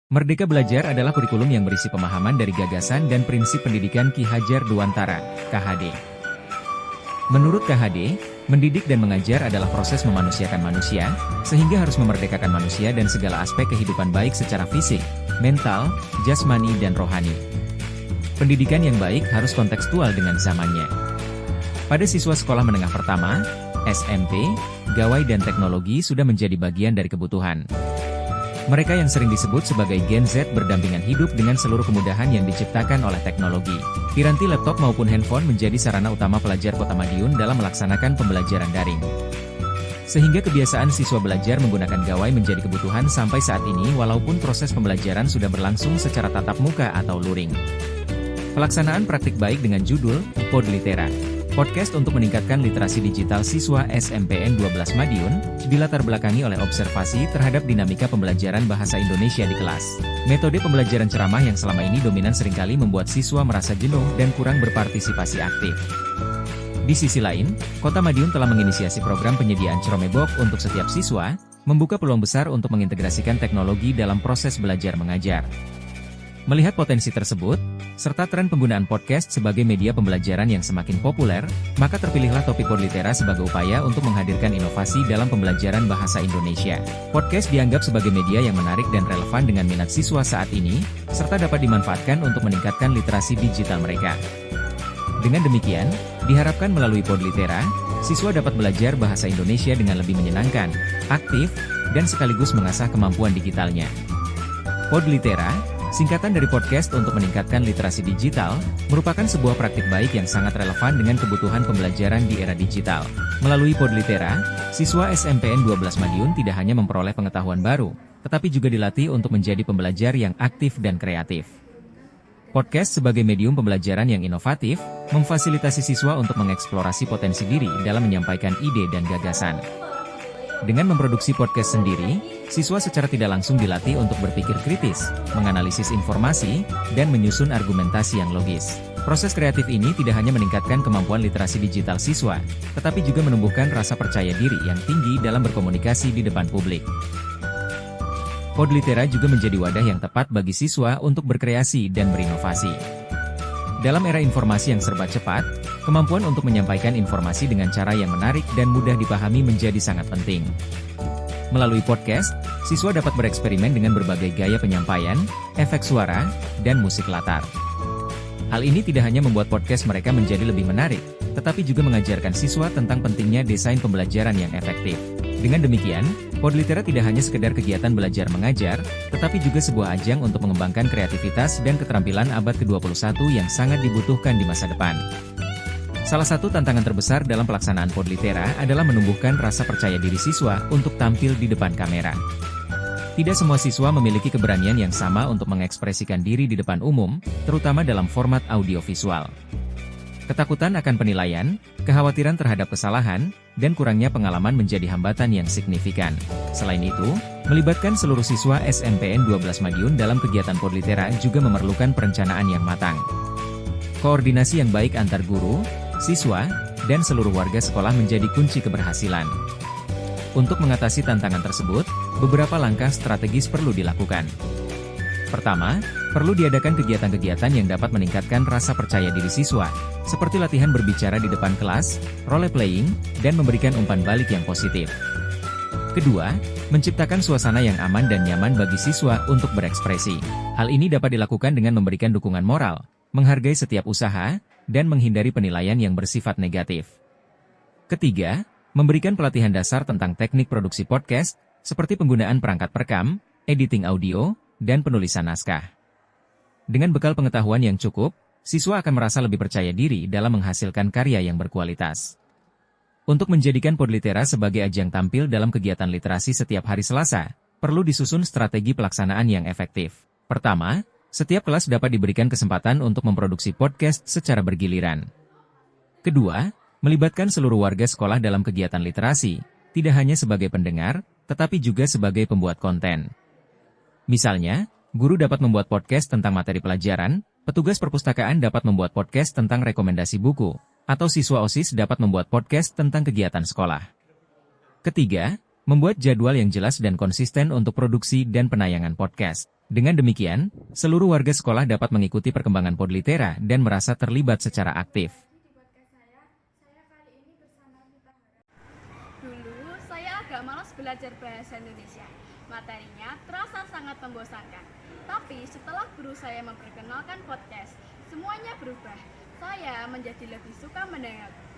Merdeka Belajar adalah kurikulum yang berisi pemahaman dari gagasan dan prinsip pendidikan Ki Hajar Dewantara, KHD. Menurut KHD, mendidik dan mengajar adalah proses memanusiakan manusia, sehingga harus memerdekakan manusia dan segala aspek kehidupan baik secara fisik, mental, jasmani dan rohani. Pendidikan yang baik harus kontekstual dengan zamannya. Pada siswa sekolah menengah pertama, SMP, gawai dan teknologi sudah menjadi bagian dari kebutuhan. Mereka yang sering disebut sebagai Gen Z berdampingan hidup dengan seluruh kemudahan yang diciptakan oleh teknologi. Piranti laptop maupun handphone menjadi sarana utama pelajar Kota Madiun dalam melaksanakan pembelajaran daring. Sehingga kebiasaan siswa belajar menggunakan gawai menjadi kebutuhan sampai saat ini walaupun proses pembelajaran sudah berlangsung secara tatap muka atau luring. Pelaksanaan praktik baik dengan judul Podlitera. Podcast untuk meningkatkan literasi digital siswa SMPN 12 Madiun, dilatar belakangi oleh observasi terhadap dinamika pembelajaran bahasa Indonesia di kelas. Metode pembelajaran ceramah yang selama ini dominan seringkali membuat siswa merasa jenuh dan kurang berpartisipasi aktif. Di sisi lain, Kota Madiun telah menginisiasi program penyediaan Ceromebook untuk setiap siswa, membuka peluang besar untuk mengintegrasikan teknologi dalam proses belajar mengajar. Melihat potensi tersebut, serta tren penggunaan podcast sebagai media pembelajaran yang semakin populer, maka terpilihlah topik Podlitera sebagai upaya untuk menghadirkan inovasi dalam pembelajaran bahasa Indonesia. Podcast dianggap sebagai media yang menarik dan relevan dengan minat siswa saat ini, serta dapat dimanfaatkan untuk meningkatkan literasi digital mereka. Dengan demikian, diharapkan melalui Podlitera, siswa dapat belajar bahasa Indonesia dengan lebih menyenangkan, aktif, dan sekaligus mengasah kemampuan digitalnya. Podlitera, singkatan dari podcast untuk meningkatkan literasi digital, merupakan sebuah praktik baik yang sangat relevan dengan kebutuhan pembelajaran di era digital. Melalui Podlitera, siswa SMPN 12 Madiun tidak hanya memperoleh pengetahuan baru, tetapi juga dilatih untuk menjadi pembelajar yang aktif dan kreatif. Podcast sebagai medium pembelajaran yang inovatif, memfasilitasi siswa untuk mengeksplorasi potensi diri dalam menyampaikan ide dan gagasan. Dengan memproduksi podcast sendiri, siswa secara tidak langsung dilatih untuk berpikir kritis, menganalisis informasi, dan menyusun argumentasi yang logis. Proses kreatif ini tidak hanya meningkatkan kemampuan literasi digital siswa, tetapi juga menumbuhkan rasa percaya diri yang tinggi dalam berkomunikasi di depan publik. Podlitera juga menjadi wadah yang tepat bagi siswa untuk berkreasi dan berinovasi. Dalam era informasi yang serba cepat, kemampuan untuk menyampaikan informasi dengan cara yang menarik dan mudah dipahami menjadi sangat penting. Melalui podcast, siswa dapat bereksperimen dengan berbagai gaya penyampaian, efek suara, dan musik latar. Hal ini tidak hanya membuat podcast mereka menjadi lebih menarik, tetapi juga mengajarkan siswa tentang pentingnya desain pembelajaran yang efektif. Dengan demikian, Podlitera tidak hanya sekedar kegiatan belajar mengajar, tetapi juga sebuah ajang untuk mengembangkan kreativitas dan keterampilan abad ke-21 yang sangat dibutuhkan di masa depan. Salah satu tantangan terbesar dalam pelaksanaan Podlitera adalah menumbuhkan rasa percaya diri siswa untuk tampil di depan kamera. Tidak semua siswa memiliki keberanian yang sama untuk mengekspresikan diri di depan umum, terutama dalam format audiovisual. Ketakutan akan penilaian, kekhawatiran terhadap kesalahan, dan kurangnya pengalaman menjadi hambatan yang signifikan. Selain itu, melibatkan seluruh siswa SMPN 12 Madiun dalam kegiatan Podlitera juga memerlukan perencanaan yang matang. Koordinasi yang baik antar guru, siswa, dan seluruh warga sekolah menjadi kunci keberhasilan. Untuk mengatasi tantangan tersebut, beberapa langkah strategis perlu dilakukan. Pertama, perlu diadakan kegiatan-kegiatan yang dapat meningkatkan rasa percaya diri siswa, seperti latihan berbicara di depan kelas, role playing, dan memberikan umpan balik yang positif. Kedua, menciptakan suasana yang aman dan nyaman bagi siswa untuk berekspresi. Hal ini dapat dilakukan dengan memberikan dukungan moral, menghargai setiap usaha, dan menghindari penilaian yang bersifat negatif. Ketiga, memberikan pelatihan dasar tentang teknik produksi podcast, seperti penggunaan perangkat perekam, editing audio, dan penulisan naskah. Dengan bekal pengetahuan yang cukup, siswa akan merasa lebih percaya diri dalam menghasilkan karya yang berkualitas. Untuk menjadikan Podlitera sebagai ajang tampil dalam kegiatan literasi setiap hari Selasa, perlu disusun strategi pelaksanaan yang efektif. Pertama, setiap kelas dapat diberikan kesempatan untuk memproduksi podcast secara bergiliran. Kedua, melibatkan seluruh warga sekolah dalam kegiatan literasi, tidak hanya sebagai pendengar, tetapi juga sebagai pembuat konten. Misalnya, guru dapat membuat podcast tentang materi pelajaran, petugas perpustakaan dapat membuat podcast tentang rekomendasi buku, atau siswa OSIS dapat membuat podcast tentang kegiatan sekolah. Ketiga, membuat jadwal yang jelas dan konsisten untuk produksi dan penayangan podcast. Dengan demikian, seluruh warga sekolah dapat mengikuti perkembangan Podlitera dan merasa terlibat secara aktif. Dulu, saya agak malas belajar bahasa Indonesia. Materinya terasa sangat membosankan. Tapi setelah guru saya memperkenalkan podcast, semuanya berubah. Saya menjadi lebih suka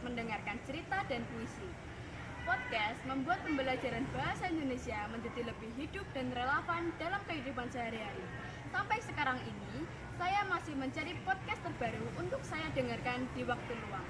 mendengarkan cerita dan puisi. Podcast membuat pembelajaran bahasa Indonesia menjadi lebih hidup dan relevan dalam kehidupan sehari-hari. Sampai sekarang ini, saya masih mencari podcast terbaru untuk saya dengarkan di waktu luang.